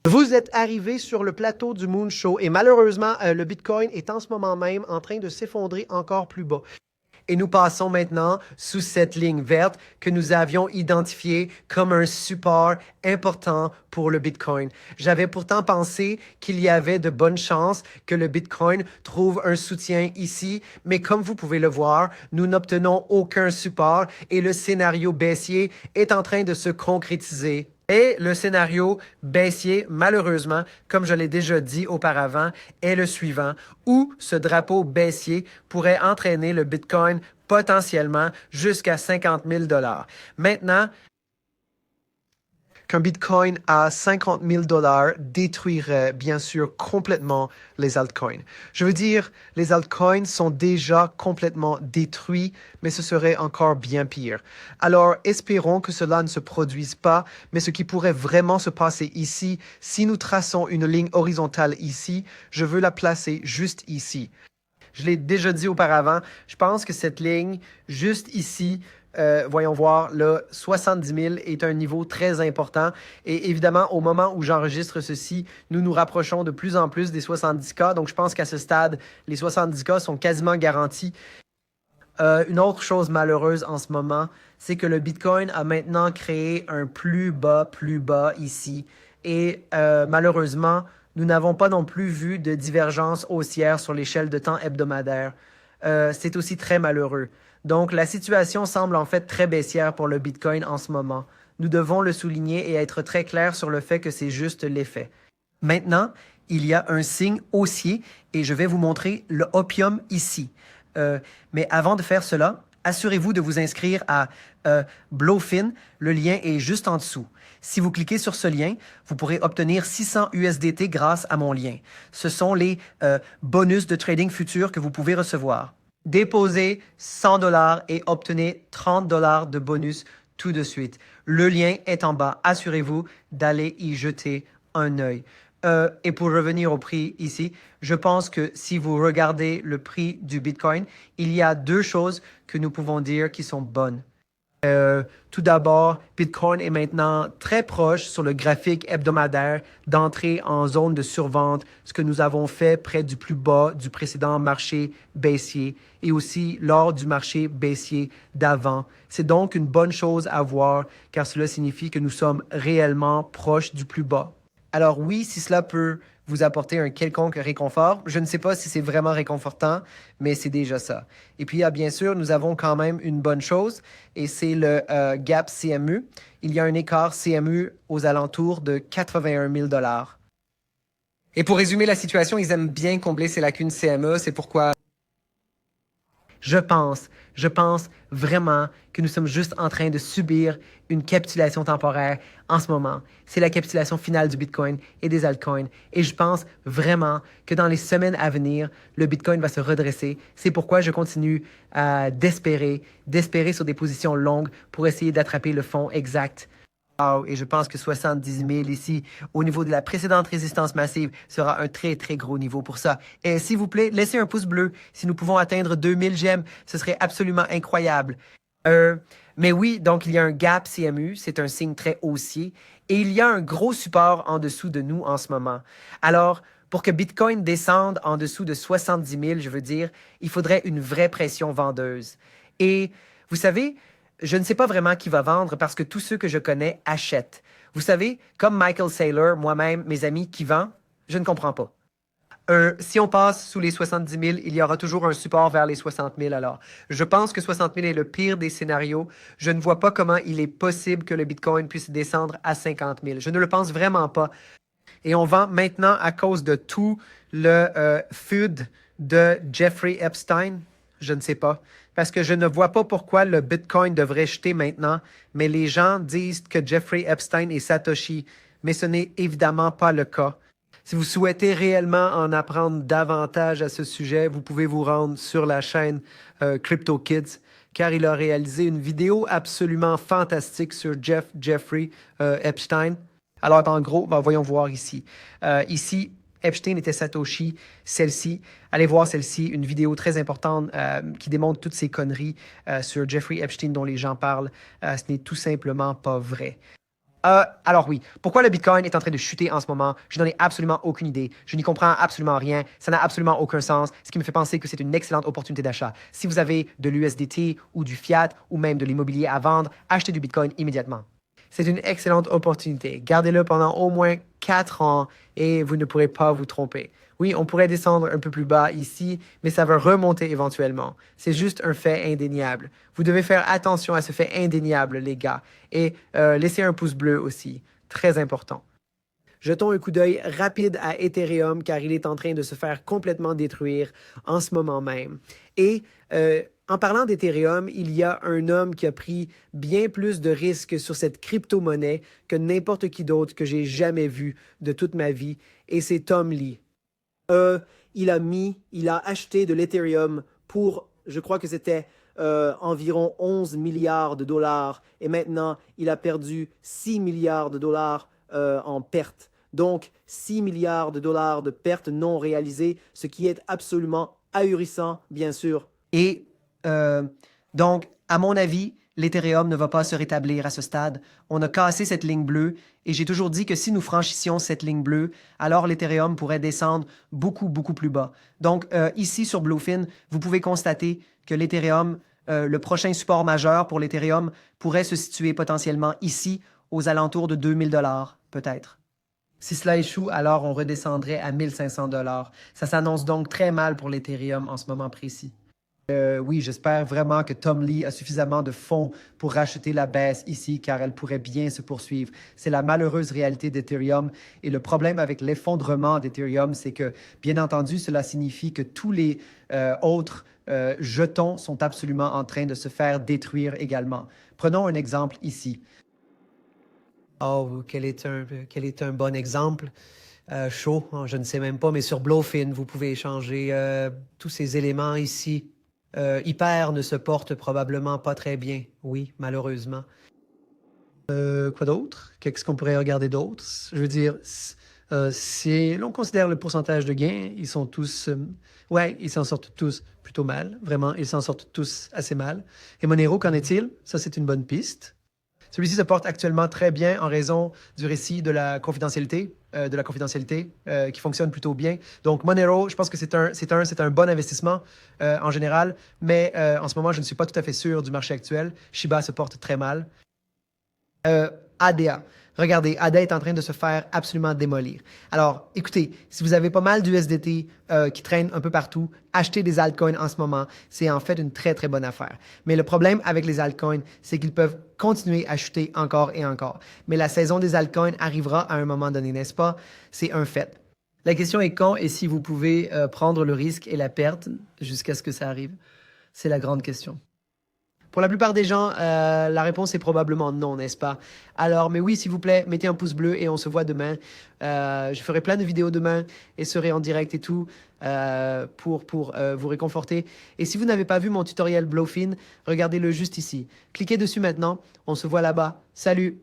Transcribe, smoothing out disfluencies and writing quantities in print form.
Vous êtes arrivé sur le plateau du Moon Show et malheureusement, le Bitcoin est en ce moment même en train de s'effondrer encore plus bas. Et nous passons maintenant sous cette ligne verte que nous avions identifiée comme un support important pour le Bitcoin. J'avais pourtant pensé qu'il y avait de bonnes chances que le Bitcoin trouve un soutien ici, mais comme vous pouvez le voir, nous n'obtenons aucun support et le scénario baissier est en train de se concrétiser. Et le scénario baissier, malheureusement, comme je l'ai déjà dit auparavant, est le suivant, où ce drapeau baissier pourrait entraîner le Bitcoin potentiellement jusqu'à 50 000 $. Maintenant, qu'un Bitcoin à 50 000 $ détruirait bien sûr complètement les altcoins. Je veux dire, les altcoins sont déjà complètement détruits, mais ce serait encore bien pire. Alors, espérons que cela ne se produise pas, mais ce qui pourrait vraiment se passer ici, si nous traçons une ligne horizontale ici, je veux la placer juste ici. Je l'ai déjà dit auparavant, je pense que cette ligne, juste ici, voyons voir, là, 70 000 est un niveau très important. Et évidemment, au moment où j'enregistre ceci, nous nous rapprochons de plus en plus des 70K. Donc, je pense qu'à ce stade, les 70K sont quasiment garantis. Une autre chose malheureuse en ce moment, c'est que le Bitcoin a maintenant créé un plus bas ici. Et malheureusement, nous n'avons pas non plus vu de divergence haussière sur l'échelle de temps hebdomadaire. C'est aussi très malheureux. Donc, la situation semble en fait très baissière pour le Bitcoin en ce moment. Nous devons le souligner et être très clairs sur le fait que c'est juste l'effet. Maintenant, il y a un signe haussier et je vais vous montrer le Opium ici. Mais avant de faire cela, assurez-vous de vous inscrire à Blowfin. Le lien est juste en dessous. Si vous cliquez sur ce lien, vous pourrez obtenir 600 USDT grâce à mon lien. Ce sont les bonus de trading futur que vous pouvez recevoir. Déposez 100 $ et obtenez 30 $ de bonus tout de suite. Le lien est en bas. Assurez-vous d'aller y jeter un œil. Et pour revenir au prix ici, je pense que si vous regardez le prix du Bitcoin, il y a deux choses que nous pouvons dire qui sont bonnes. Tout d'abord, Bitcoin est maintenant très proche sur le graphique hebdomadaire d'entrer en zone de survente, ce que nous avons fait près du plus bas du précédent marché baissier et aussi lors du marché baissier d'avant. C'est donc une bonne chose à voir car cela signifie que nous sommes réellement proches du plus bas. Alors oui, si cela peut vous apporter un quelconque réconfort, je ne sais pas si c'est vraiment réconfortant, mais c'est déjà ça. Et puis, bien sûr, nous avons quand même une bonne chose, et c'est le gap CME. Il y a un écart CME aux alentours de 81 000 $. Et pour résumer la situation, ils aiment bien combler ces lacunes CME, c'est pourquoi je pense vraiment que nous sommes juste en train de subir une capitulation temporaire en ce moment. C'est la capitulation finale du Bitcoin et des altcoins. Et je pense vraiment que dans les semaines à venir, le Bitcoin va se redresser. C'est pourquoi je continue d'espérer sur des positions longues pour essayer d'attraper le fond exact. Et je pense que 70 000 ici, au niveau de la précédente résistance massive, sera un très, très gros niveau pour ça. Et s'il vous plaît, laissez un pouce bleu. Si nous pouvons atteindre 2000 j'aime, ce serait absolument incroyable. Mais oui, donc il y a un gap CMU, c'est un signe très haussier, et il y a un gros support en dessous de nous en ce moment. Alors, pour que Bitcoin descende en dessous de 70 000, je veux dire, il faudrait une vraie pression vendeuse. Et vous savez, je ne sais pas vraiment qui va vendre parce que tous ceux que je connais achètent. Vous savez, comme Michael Saylor, moi-même, mes amis qui vendent, je ne comprends pas. Si on passe sous les 70 000, il y aura toujours un support vers les 60 000 alors. Je pense que 60 000 est le pire des scénarios. Je ne vois pas comment il est possible que le Bitcoin puisse descendre à 50 000. Je ne le pense vraiment pas. Et on vend maintenant à cause de tout le FUD de Jeffrey Epstein. Je ne sais pas. Parce que je ne vois pas pourquoi le Bitcoin devrait jeter maintenant, mais les gens disent que Jeffrey Epstein est Satoshi, mais ce n'est évidemment pas le cas. Si vous souhaitez réellement en apprendre davantage à ce sujet, vous pouvez vous rendre sur la chaîne Crypto Kids, car il a réalisé une vidéo absolument fantastique sur Jeffrey Epstein. Alors, en gros, voyons voir ici. Ici, Epstein était Satoshi, celle-ci. Allez voir celle-ci, une vidéo très importante qui démontre toutes ces conneries sur Jeffrey Epstein dont les gens parlent. Ce n'est tout simplement pas vrai. Alors oui, pourquoi le Bitcoin est en train de chuter en ce moment? Je n'en ai absolument aucune idée. Je n'y comprends absolument rien. Ça n'a absolument aucun sens, ce qui me fait penser que c'est une excellente opportunité d'achat. Si vous avez de l'USDT ou du fiat ou même de l'immobilier à vendre, achetez du Bitcoin immédiatement. C'est une excellente opportunité. Gardez-le pendant au moins 4 ans et vous ne pourrez pas vous tromper. Oui, on pourrait descendre un peu plus bas ici, mais ça va remonter éventuellement. C'est juste un fait indéniable. Vous devez faire attention à ce fait indéniable, les gars, et laissez un pouce bleu aussi. Très important. Jetons un coup d'œil rapide à Ethereum car il est en train de se faire complètement détruire en ce moment même. Et en parlant d'Ethereum, il y a un homme qui a pris bien plus de risques sur cette crypto-monnaie que n'importe qui d'autre que j'ai jamais vu de toute ma vie, et c'est Tom Lee. Il a acheté de l'Ethereum pour, je crois que c'était environ 11 milliards de dollars, et maintenant il a perdu 6 milliards de dollars en pertes. Donc 6 milliards de dollars de pertes non réalisées, ce qui est absolument ahurissant, bien sûr. Et donc, à mon avis, l'Ethereum ne va pas se rétablir à ce stade. On a cassé cette ligne bleue et j'ai toujours dit que si nous franchissions cette ligne bleue, alors l'Ethereum pourrait descendre beaucoup, beaucoup plus bas. Donc, ici sur Bluefin, vous pouvez constater que l'Ethereum, le prochain support majeur pour l'Ethereum pourrait se situer potentiellement ici, aux alentours de 2000 dollars, peut-être. Si cela échoue, alors on redescendrait à 1500 dollars. Ça s'annonce donc très mal pour l'Ethereum en ce moment précis. Oui, j'espère vraiment que Tom Lee a suffisamment de fonds pour racheter la baisse ici, car elle pourrait bien se poursuivre. C'est la malheureuse réalité d'Ethereum. Et le problème avec l'effondrement d'Ethereum, c'est que, bien entendu, cela signifie que tous les autres jetons sont absolument en train de se faire détruire également. Prenons un exemple ici. Oh, quel est un bon exemple? Chaud, hein, je ne sais même pas, mais sur Bluefin, vous pouvez échanger tous ces éléments ici. Hyper ne se porte probablement pas très bien, oui, malheureusement. Quoi d'autre? Qu'est-ce qu'on pourrait regarder d'autre? Je veux dire, si l'on considère le pourcentage de gains, ils sont tous... ouais, ils s'en sortent tous plutôt mal, vraiment, ils s'en sortent tous assez mal. Et Monero, qu'en est-il? Ça, c'est une bonne piste. Celui-ci se porte actuellement très bien en raison du récit de la confidentialité, qui fonctionne plutôt bien. Donc, Monero, je pense que c'est un bon investissement en général, mais en ce moment, je ne suis pas tout à fait sûr du marché actuel. Shiba se porte très mal. ADA. Regardez, ADA est en train de se faire absolument démolir. Alors, écoutez, si vous avez pas mal d'USDT qui traînent un peu partout, achetez des altcoins en ce moment. C'est en fait une très, très bonne affaire. Mais le problème avec les altcoins, c'est qu'ils peuvent continuer à chuter encore et encore. Mais la saison des altcoins arrivera à un moment donné, n'est-ce pas? C'est un fait. La question est quand et si vous pouvez prendre le risque et la perte jusqu'à ce que ça arrive. C'est la grande question. Pour la plupart des gens, la réponse est probablement non, n'est-ce pas? Alors, mais oui, s'il vous plaît, mettez un pouce bleu et on se voit demain. Je ferai plein de vidéos demain et serai en direct et tout pour vous réconforter. Et si vous n'avez pas vu mon tutoriel Bluefin, regardez-le juste ici. Cliquez dessus maintenant. On se voit là-bas. Salut!